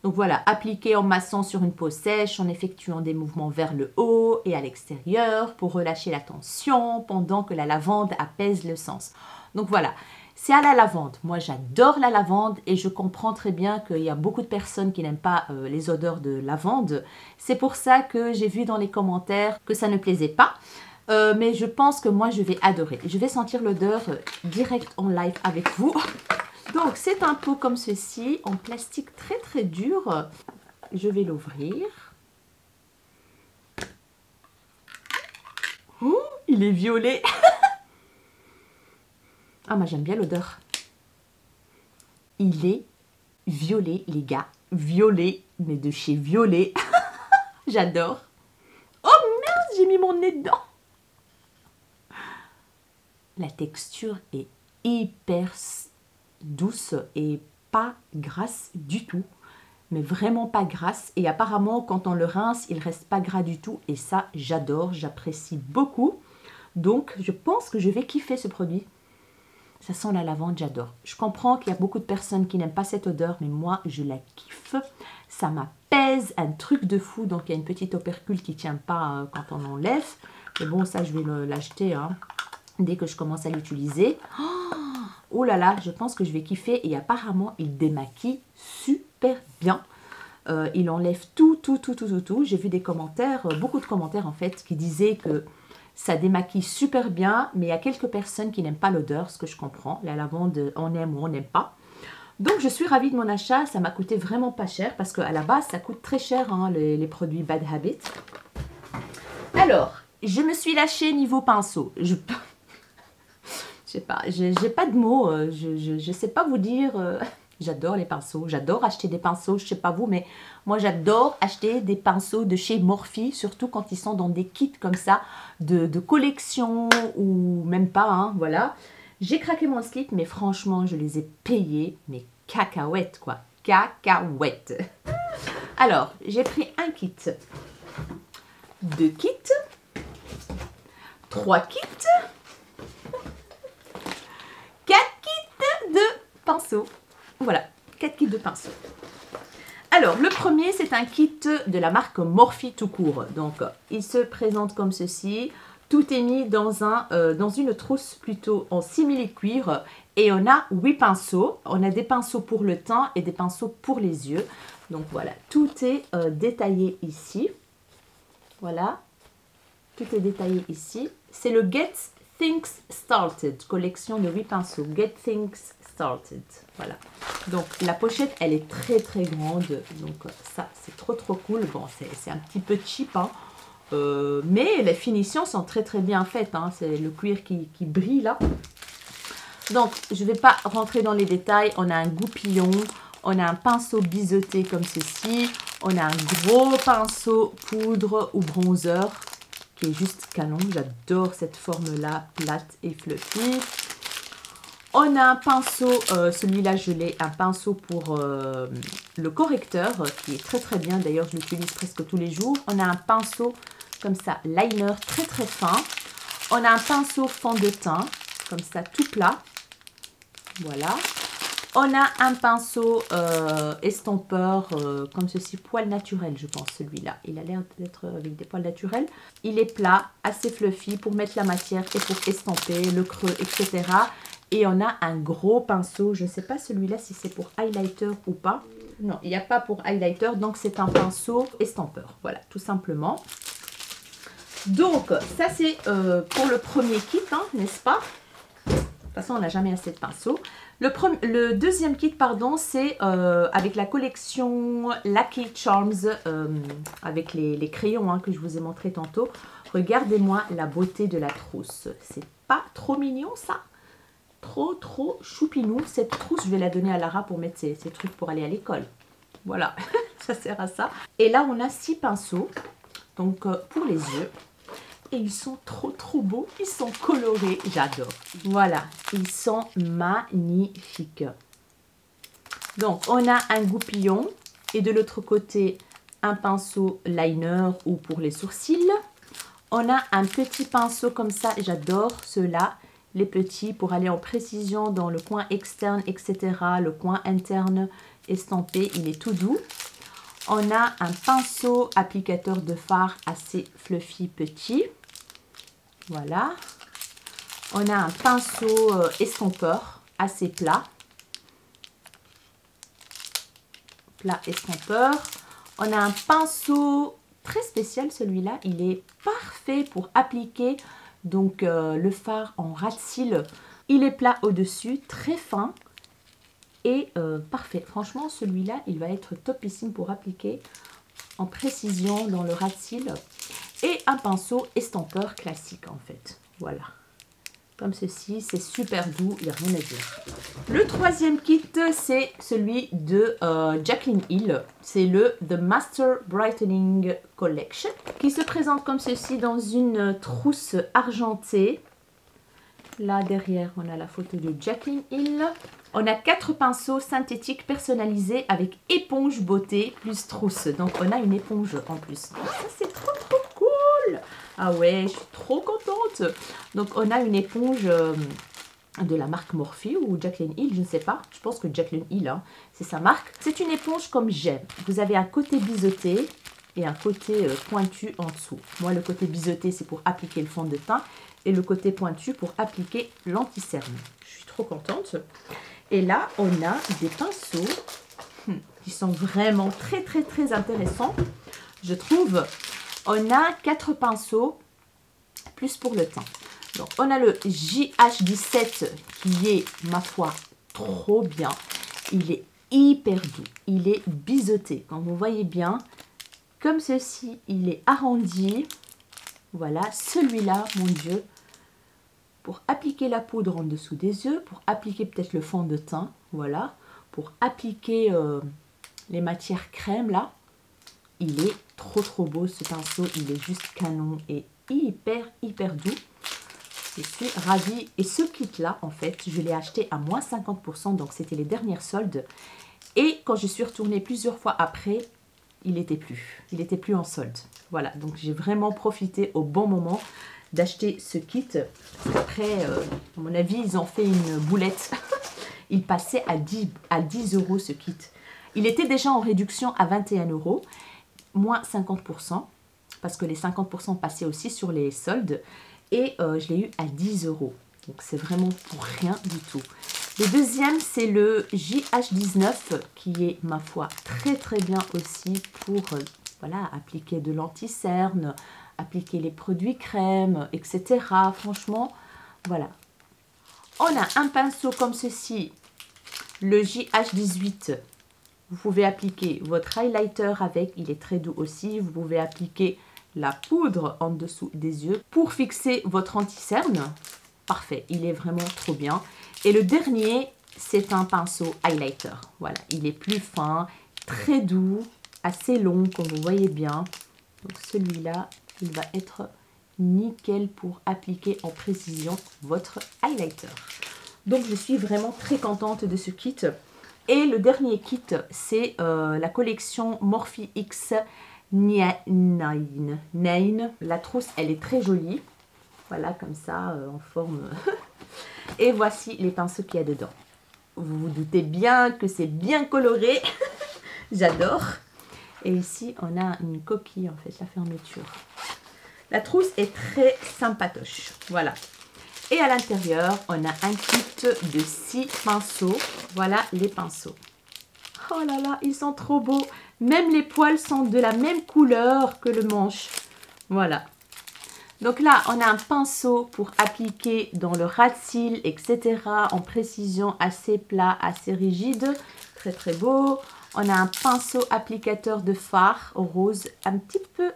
Donc voilà, appliqué en massant sur une peau sèche, en effectuant des mouvements vers le haut et à l'extérieur pour relâcher la tension pendant que la lavande apaise le sens. Donc voilà, c'est à la lavande. Moi, j'adore la lavande et je comprends très bien qu'il y a beaucoup de personnes qui n'aiment pas les odeurs de lavande. C'est pour ça que j'ai vu dans les commentaires que ça ne plaisait pas. Mais je pense que moi, je vais adorer. Je vais sentir l'odeur direct en live avec vous. Donc, c'est un pot comme ceci, en plastique très dur. Je vais l'ouvrir. Oh, il est violet. Ah, moi, j'aime bien l'odeur. Il est violet, les gars. Violet, mais de chez Violet. J'adore. Oh, merde, j'ai mis mon nez dedans. La texture est hyper douce et pas grasse du tout. Mais vraiment pas grasse. Et apparemment, quand on le rince, il reste pas gras du tout. Et ça, j'adore, j'apprécie beaucoup. Donc, je pense que je vais kiffer ce produit. Ça sent la lavande, j'adore. Je comprends qu'il y a beaucoup de personnes qui n'aiment pas cette odeur, mais moi, je la kiffe. Ça m'apaise, un truc de fou. Donc, il y a une petite opercule qui ne tient pas quand on enlève. Mais bon, ça, je vais l'acheter dès que je commence à l'utiliser. Oh là là, je pense que je vais kiffer. Et apparemment, il démaquille super bien. Il enlève tout. J'ai vu des commentaires, beaucoup de commentaires en fait, qui disaient que ça démaquille super bien. Mais il y a quelques personnes qui n'aiment pas l'odeur, ce que je comprends. La lavande, on aime ou on n'aime pas. Donc, je suis ravie de mon achat. Ça m'a coûté vraiment pas cher parce qu'à la base, ça coûte très cher, les produits Bad Habit. Alors, je me suis lâchée niveau pinceau. Je sais pas, j'ai pas de mots, je sais pas vous dire, j'adore les pinceaux, j'adore acheter des pinceaux, je sais pas vous, mais moi j'adore acheter des pinceaux de chez Morphe, surtout quand ils sont dans des kits comme ça, de collection ou même pas, voilà. J'ai craqué mon slip, mais franchement, je les ai payés, mais cacahuètes quoi, cacahuètes. Alors, j'ai pris un kit, 2 kits, 3 kits, 4 kits de pinceaux. Voilà, 4 kits de pinceaux. Alors, le premier, c'est un kit de la marque Morphe tout court. Donc, il se présente comme ceci. Tout est mis dans une trousse plutôt en simili-cuir. Et on a 8 pinceaux. On a des pinceaux pour le teint et des pinceaux pour les yeux. Donc, voilà, tout est détaillé ici. Voilà, tout est détaillé ici. C'est le Get Things Started, collection de 8 pinceaux. Get Things Started, voilà. Donc la pochette, elle est très grande, donc ça c'est trop cool. Bon, c'est un petit peu cheap, mais les finitions sont très bien faites. C'est le cuir qui brille là. Donc je ne vais pas rentrer dans les détails. On a un goupillon, on a un pinceau biseauté comme ceci, on a un gros pinceau poudre ou bronzer qui est juste canon. J'adore cette forme-là, plate et fluffy. On a un pinceau, celui-là je l'ai, un pinceau pour le correcteur, qui est très bien. D'ailleurs, je l'utilise presque tous les jours. On a un pinceau comme ça, liner, très fin. On a un pinceau fond de teint, comme ça, tout plat. Voilà. On a un pinceau estompeur comme ceci, poil naturel je pense celui-là. Il a l'air d'être avec des poils naturels. Il est plat, assez fluffy pour mettre la matière et pour estamper le creux, etc. Et on a un gros pinceau, je ne sais pas celui-là si c'est pour highlighter ou pas. Non, il n'y a pas pour highlighter, donc c'est un pinceau estampeur. Voilà, tout simplement. Donc, ça c'est pour le premier kit, hein, n'est-ce pas? De toute façon, on n'a jamais assez de pinceaux. Le deuxième kit, pardon, c'est avec la collection Lucky Charms, avec les crayons hein, que je vous ai montré tantôt. Regardez-moi la beauté de la trousse. C'est pas trop mignon, ça? Trop choupinou. Cette trousse, je vais la donner à Lara pour mettre ses trucs pour aller à l'école. Voilà, ça sert à ça. Et là, on a 6 pinceaux, donc pour les yeux. Et ils sont trop beaux, ils sont colorés, j'adore. Voilà, ils sont magnifiques. Donc, on a un goupillon et de l'autre côté, un pinceau liner ou pour les sourcils. On a un petit pinceau comme ça, j'adore ceux-là. Les petits pour aller en précision dans le coin externe, etc. Le coin interne estampé, il est tout doux. On a un pinceau applicateur de fard assez fluffy petit. Voilà. On a un pinceau estompeur assez plat. Plat estompeur. On a un pinceau très spécial celui-là. Il est parfait pour appliquer donc le fard en ras de cils. Il est plat au-dessus, très fin. Et parfait, franchement celui-là il va être topissime pour appliquer en précision dans le ras de cils. Et un pinceau estampeur classique en fait, voilà. Comme ceci, c'est super doux, il n'y a rien à dire. Le troisième kit, c'est celui de Jaclyn Hill. C'est le The Master Brightening Collection qui se présente comme ceci dans une trousse argentée. Là derrière, on a la photo de Jaclyn Hill. On a 4 pinceaux synthétiques personnalisés avec éponge beauté plus trousse. Donc on a une éponge en plus. Ça c'est trop cool. Ah ouais, je suis trop contente. Donc on a une éponge de la marque Morphe ou Jaclyn Hill, je ne sais pas. Je pense que Jaclyn Hill, hein, c'est sa marque. C'est une éponge comme j'aime. Vous avez un côté biseauté et un côté pointu en dessous. Moi le côté biseauté c'est pour appliquer le fond de teint. Et le côté pointu pour appliquer l'anti-cerne. Je suis trop contente. Et là, on a des pinceaux qui sont vraiment très intéressants. Je trouve, on a 4 pinceaux plus pour le teint. Donc, on a le JH17 qui est, ma foi, trop bien. Il est hyper doux. Il est biseauté. Quand vous voyez bien, comme ceci, il est arrondi. Voilà, celui-là, mon Dieu, pour appliquer la poudre en dessous des yeux, pour appliquer peut-être le fond de teint, voilà, pour appliquer les matières crème là, il est trop beau ce pinceau, il est juste canon et hyper doux. Je suis ravie. Et ce kit là, en fait, je l'ai acheté à moins 50%, donc c'était les dernières soldes. Et quand je suis retournée plusieurs fois après, il n'était plus en solde. Voilà, donc j'ai vraiment profité au bon moment d'acheter ce kit. Après, à mon avis, ils ont fait une boulette. Il passait à 10 € ce kit. Il était déjà en réduction à 21 €, moins 50%, parce que les 50% passaient aussi sur les soldes. Et je l'ai eu à 10 €. Donc c'est vraiment pour rien du tout. Le deuxième, c'est le JH19, qui est, ma foi, très bien aussi pour voilà, appliquer de l'anti-cerne, appliquer les produits crème, etc. Franchement, voilà. On a un pinceau comme ceci, le JH18. Vous pouvez appliquer votre highlighter avec, il est très doux aussi. Vous pouvez appliquer la poudre en dessous des yeux pour fixer votre anti-cerne. Parfait, il est vraiment trop bien. Et le dernier, c'est un pinceau highlighter. Voilà, il est plus fin, très doux, assez long, comme vous voyez bien. Donc celui-là, il va être nickel pour appliquer en précision votre highlighter. Donc je suis vraiment très contente de ce kit. Et le dernier kit, c'est la collection Morphe X Nine. La trousse, elle est très jolie. Voilà, comme ça, en forme. Et voici les pinceaux qu'il y a dedans. Vous vous doutez bien que c'est bien coloré. J'adore. Et ici, on a une coquille, en fait, la fermeture. La trousse est très sympatoche. Voilà. Et à l'intérieur, on a un kit de 6 pinceaux. Voilà les pinceaux. Oh là là, ils sont trop beaux. Même les poils sont de la même couleur que le manche. Voilà. Donc là, on a un pinceau pour appliquer dans le ras de cils, etc. En précision assez plat, assez rigide. Très très beau. On a un pinceau applicateur de fard rose, un petit peu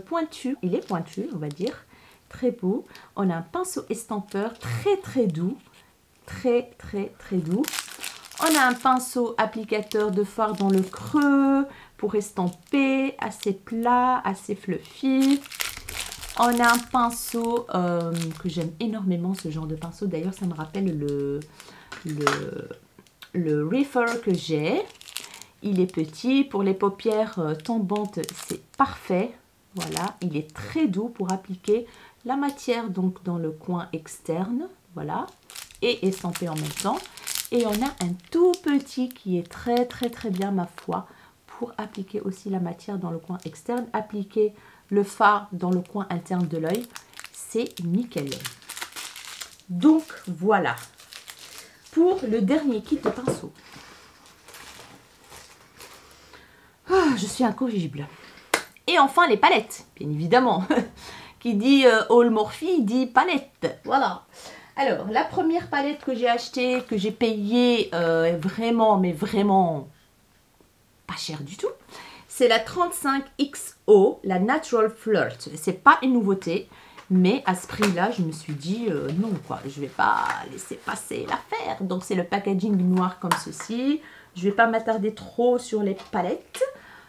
pointu. Il est pointu, on va dire. Très beau. On a un pinceau estampeur très très doux. Très très très doux. On a un pinceau applicateur de fard dans le creux pour estamper, assez plat, assez fluffy. On a un pinceau que j'aime énormément, ce genre de pinceau. D'ailleurs, ça me rappelle le Reefer que j'ai. Il est petit. Pour les paupières tombantes, c'est parfait. Voilà, il est très doux pour appliquer la matière donc dans le coin externe. Voilà, et estamper en même temps. Et on a un tout petit qui est très très très bien, ma foi, pour appliquer aussi la matière dans le coin externe. Appliquer le fard dans le coin interne de l'œil, c'est nickel. Donc voilà pour le dernier kit de pinceau. Je suis incorrigible. Et enfin les palettes, bien évidemment. Qui dit All Morphe dit palette. Voilà. Alors la première palette que j'ai achetée, que j'ai payée vraiment, mais vraiment pas cher du tout, c'est la 35XO, la Natural Flirt. C'est pas une nouveauté, mais à ce prix-là, je me suis dit non quoi, je vais pas laisser passer l'affaire. Donc c'est le packaging noir comme ceci. Je vais pas m'attarder trop sur les palettes.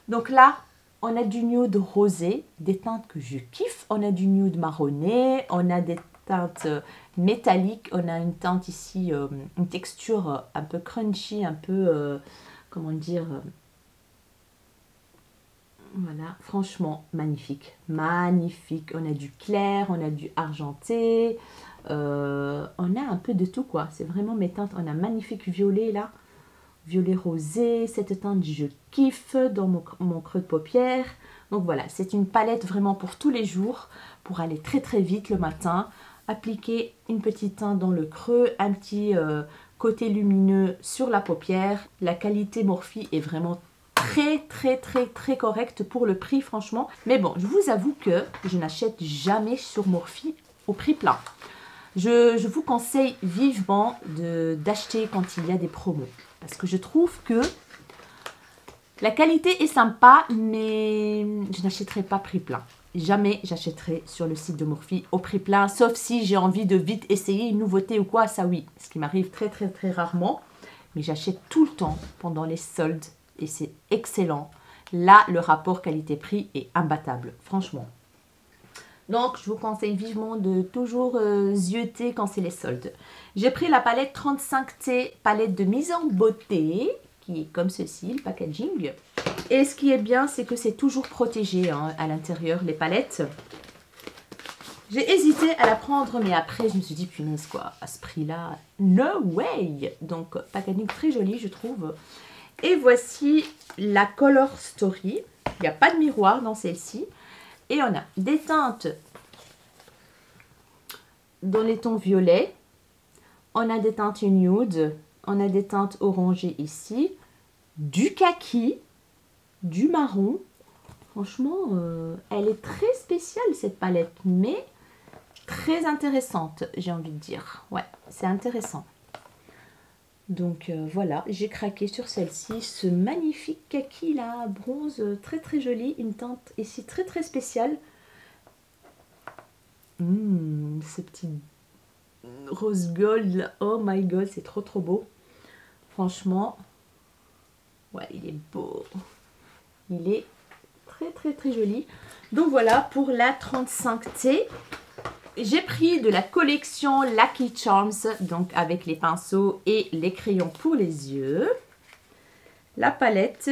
Donc là, on a du nude rosé, des teintes que je kiffe. On a du nude marronné, on a des teintes métalliques. On a une teinte ici, une texture un peu crunchy, un peu, comment dire, voilà, franchement magnifique, magnifique. On a du clair, on a du argenté, on a un peu de tout quoi. C'est vraiment mes teintes. On a un magnifique violet là, violet rosé. Cette teinte je kiffe dans mon creux de paupière. Donc voilà, c'est une palette vraiment pour tous les jours, pour aller très très vite le matin. Appliquer une petite teinte dans le creux, un petit côté lumineux sur la paupière. La qualité Morphe est vraiment très correcte pour le prix franchement. Mais bon, je vous avoue que je n'achète jamais sur Morphe au prix plein. Je vous conseille vivement d'acheter quand il y a des promos. Parce que je trouve que la qualité est sympa, mais je n'achèterai pas prix plein. Jamais j'achèterai sur le site de Morphe au prix plein, sauf si j'ai envie de vite essayer une nouveauté ou quoi, ça oui. Ce qui m'arrive très rarement. Mais j'achète tout le temps pendant les soldes. Et c'est excellent. Là, le rapport qualité-prix est imbattable, franchement. Donc, je vous conseille vivement de toujours zioter quand c'est les soldes. J'ai pris la palette 35T, palette de mise en beauté, qui est comme ceci, le packaging. Et ce qui est bien, c'est que c'est toujours protégé hein, à l'intérieur, les palettes. J'ai hésité à la prendre, mais après, je me suis dit, punaise quoi, à ce prix-là, no way. Donc, packaging très joli, je trouve. Et voici la Color Story. Il n'y a pas de miroir dans celle-ci. Et on a des teintes dans les tons violets. On a des teintes nude. On a des teintes orangées ici. Du kaki. Du marron. Franchement, elle est très spéciale cette palette. Mais très intéressante, j'ai envie de dire. Ouais, c'est intéressant. Donc voilà, j'ai craqué sur celle-ci, ce magnifique kaki là, bronze, très joli, une teinte ici très spéciale. Ce petit rose gold là, oh my god, c'est trop beau. Franchement, ouais, il est beau. Il est très joli. Donc voilà pour la 35T. J'ai pris de la collection Lucky Charms, donc avec les pinceaux et les crayons pour les yeux. La palette,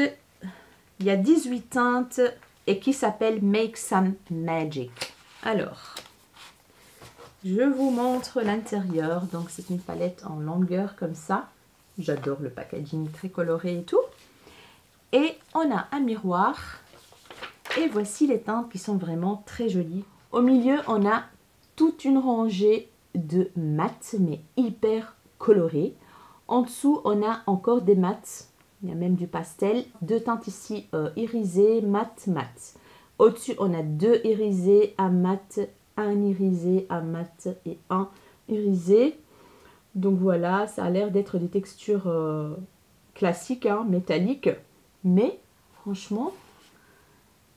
il y a 18 teintes et qui s'appelle Make Some Magic. Alors, je vous montre l'intérieur. Donc c'est une palette en longueur comme ça. J'adore le packaging très coloré et tout. Et on a un miroir. Et voici les teintes qui sont vraiment très jolies. Au milieu, on a toute une rangée de mat, mais hyper colorés. En dessous, on a encore des mats. Il y a même du pastel. Deux teintes ici, irisé, mat, mat. Au-dessus, on a deux irisés, un mat, un irisé, un mat et un irisé. Donc voilà, ça a l'air d'être des textures classiques, hein, métalliques. Mais franchement,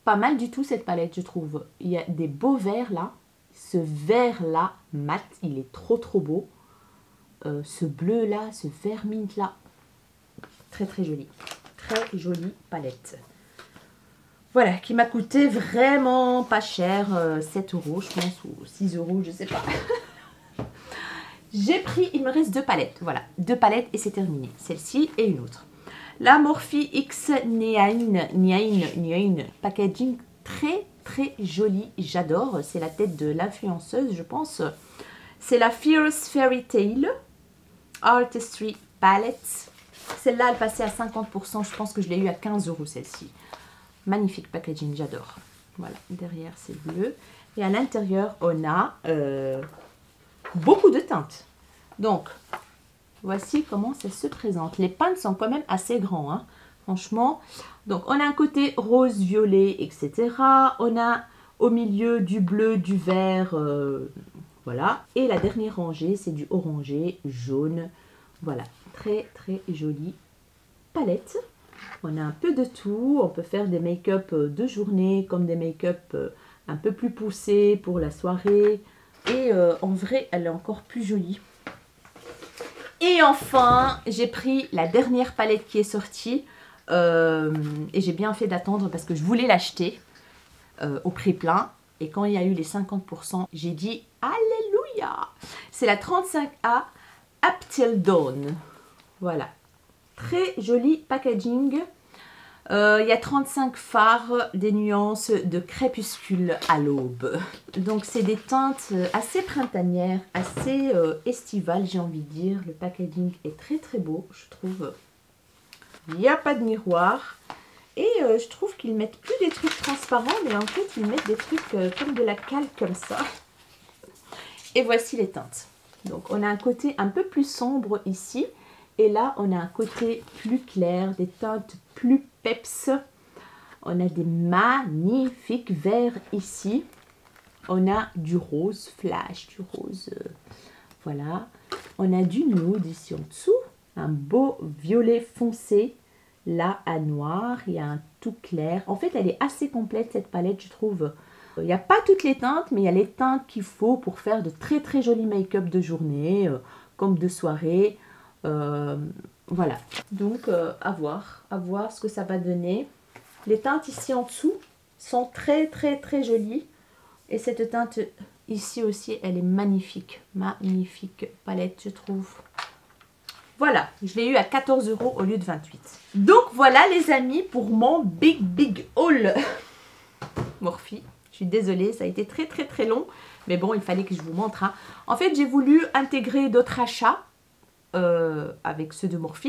pas mal du tout cette palette, je trouve. Il y a des beaux verts là. Ce vert là, mat, il est trop beau. Ce bleu là, ce vert mint là. Très très joli. Très jolie palette. Voilà, qui m'a coûté vraiment pas cher. 7 € je pense, ou 6 €, je sais pas. J'ai pris, il me reste deux palettes. Voilà, deux palettes et c'est terminé. Celle-ci et une autre. La Morphe X Nine packaging très très joli. J'adore. C'est la tête de l'influenceuse, je pense. C'est la Fierce Fairy Tale Artistry Palette. Celle-là, elle passait à 50%. Je pense que je l'ai eu à 15 € celle-ci. Magnifique packaging, j'adore. Voilà, derrière c'est bleu. Et à l'intérieur, on a beaucoup de teintes. Donc, voici comment ça se présente. Les pintes sont quand même assez grands, hein, franchement. Donc, on a un côté rose, violet, etc. On a au milieu du bleu, du vert, voilà. Et la dernière rangée, c'est du orangé, jaune. Voilà, très très jolie palette. On a un peu de tout. On peut faire des make-up de journée, comme des make-up un peu plus poussés pour la soirée. Et en vrai, elle est encore plus jolie. Et enfin, j'ai pris la dernière palette qui est sortie. Et j'ai bien fait d'attendre parce que je voulais l'acheter au prix plein. Et quand il y a eu les 50%, j'ai dit Alléluia. C'est la 35A Up Till Dawn. Voilà. Très joli packaging. Il y a 35 fards, des nuances de crépuscule à l'aube. Donc c'est des teintes assez printanières, assez estivales, j'ai envie de dire. Le packaging est très très beau, je trouve. Il n'y a pas de miroir. Et je trouve qu'ils mettent plus des trucs transparents, mais en fait ils mettent des trucs comme de la calque comme ça. Et voici les teintes. Donc on a un côté un peu plus sombre ici. Et là, on a un côté plus clair, des teintes plus peps. On a des magnifiques verts ici. On a du rose flash, du rose, voilà. On a du nude ici en dessous. Un beau violet foncé. Là, à noir, il y a un tout clair. En fait, elle est assez complète, cette palette, je trouve. Il n'y a pas toutes les teintes, mais il y a les teintes qu'il faut pour faire de très très jolis make-up de journée, comme de soirée. Voilà, donc à voir ce que ça va donner. Les teintes ici en dessous sont très très très jolies. Et cette teinte ici aussi, elle est magnifique. Magnifique palette, je trouve. Voilà, je l'ai eu à 14 € au lieu de 28. Donc voilà les amis pour mon big haul Morphe. Je suis désolée, ça a été très très très long. Mais bon, il fallait que je vous montre. Hein. En fait, j'ai voulu intégrer d'autres achats. Avec ceux de Morphe,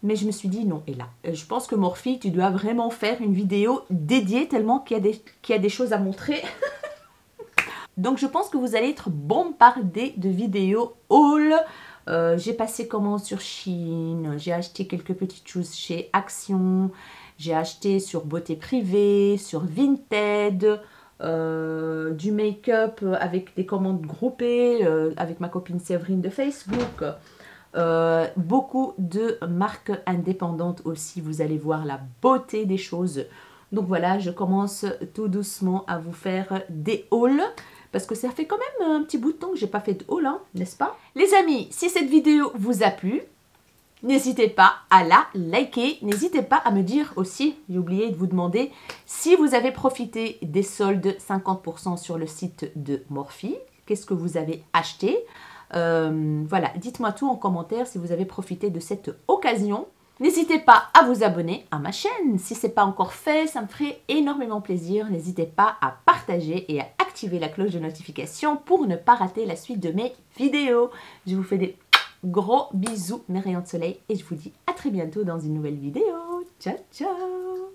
mais je me suis dit non. Et là, je pense que Morphe, tu dois vraiment faire une vidéo dédiée tellement qu'il y a des choses à montrer. Donc je pense que vous allez être bombardés de vidéos haul. J'ai passé commande sur Shein, j'ai acheté quelques petites choses chez Action, j'ai acheté sur Beauté Privée, sur Vinted, du make-up avec des commandes groupées avec ma copine Séverine de Facebook. Beaucoup de marques indépendantes aussi, vous allez voir la beauté des choses. Donc voilà, je commence tout doucement à vous faire des hauls parce que ça fait quand même un petit bout de temps que j'ai pas fait de haul, hein, n'est-ce pas? Les amis, si cette vidéo vous a plu, n'hésitez pas à la liker, n'hésitez pas à me dire aussi, j'ai oublié de vous demander, si vous avez profité des soldes 50% sur le site de Morphe, qu'est-ce que vous avez acheté? Voilà, dites-moi tout en commentaire si vous avez profité de cette occasion. N'hésitez pas à vous abonner à ma chaîne. Si ce n'est pas encore fait, ça me ferait énormément plaisir. N'hésitez pas à partager et à activer la cloche de notification pour ne pas rater la suite de mes vidéos. Je vous fais des gros bisous mes rayons de soleil et je vous dis à très bientôt dans une nouvelle vidéo. Ciao ciao.